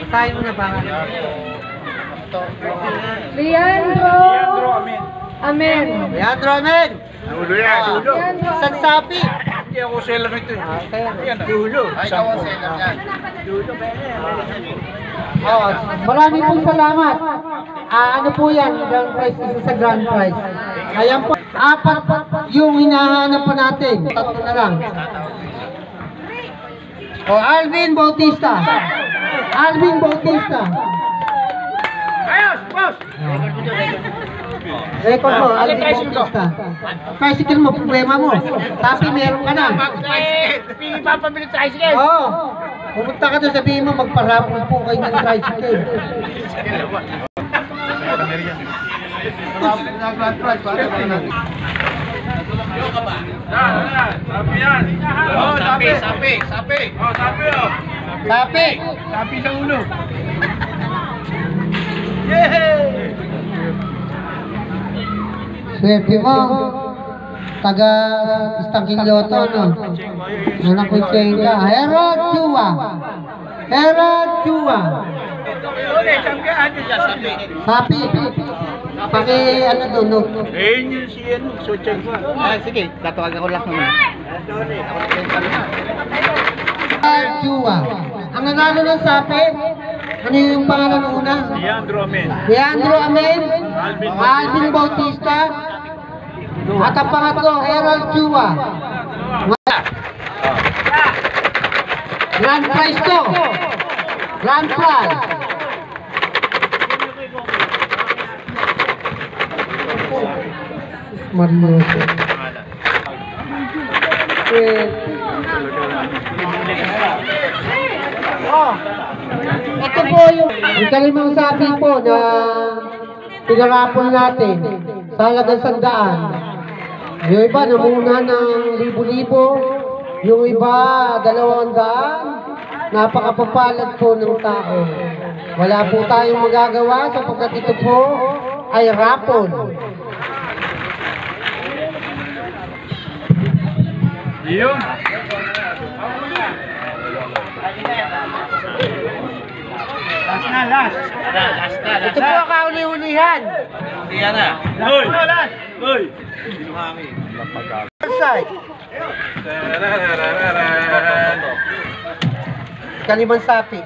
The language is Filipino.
Basahin mo na ba? Leandro. Amen. Leandro, amen. Dulo yan. Isang sapi. Hindi ako seller nito eh. Dulo. Ay, ikaw ang seller yan. Marami pong salamat. Ano po yan? Grand prize, isa sa grand prize. Ayan po. 4 yung hinahanap po natin. 3 na lang. Alvin Bautista. Alvin Bautista. Ayos, boss! Record mo, Alvin Bautista. Tricycle mo, problema mo. Tapi meron ka na. Pili pa pambili tricycle. Oo. Pumunta ka doon, sabihin mo, magparapol po kayo ng tricycle. Sapi yan. Oh, sapi. Oh, sapi oh. Sapi. Sapi sa ulo. Yay! Swerte mo. Taga Istangking Loto, no? Anak ko Chenka. Herod Chua. Herod Chua. Sapi. Paki ano doon, no? Eh, yun si ano, Socheng ko. Sige, tatawagan ko lang naman. Herod Chua. Ang nanalo ng sapi, ano yung pangalan ng una? Leandro Amen. Leandro Amen. Alvin Bautista. At ang pangatlo, Herald Chua. Grand prize to. Grand prize. Marioso. Ito po yung kalimang sapi po na pinarapol natin sa halagang 100. Yung iba namuna ng libo-libo, yung iba 200. Napakapapalad po ng tao. Wala po tayong magagawa sapagkat ito po ay rapol. Yun. Last na. Ito po ang kauli-ulihan. Yan na. Hoy! Hoy! Side. Kalimang sapi.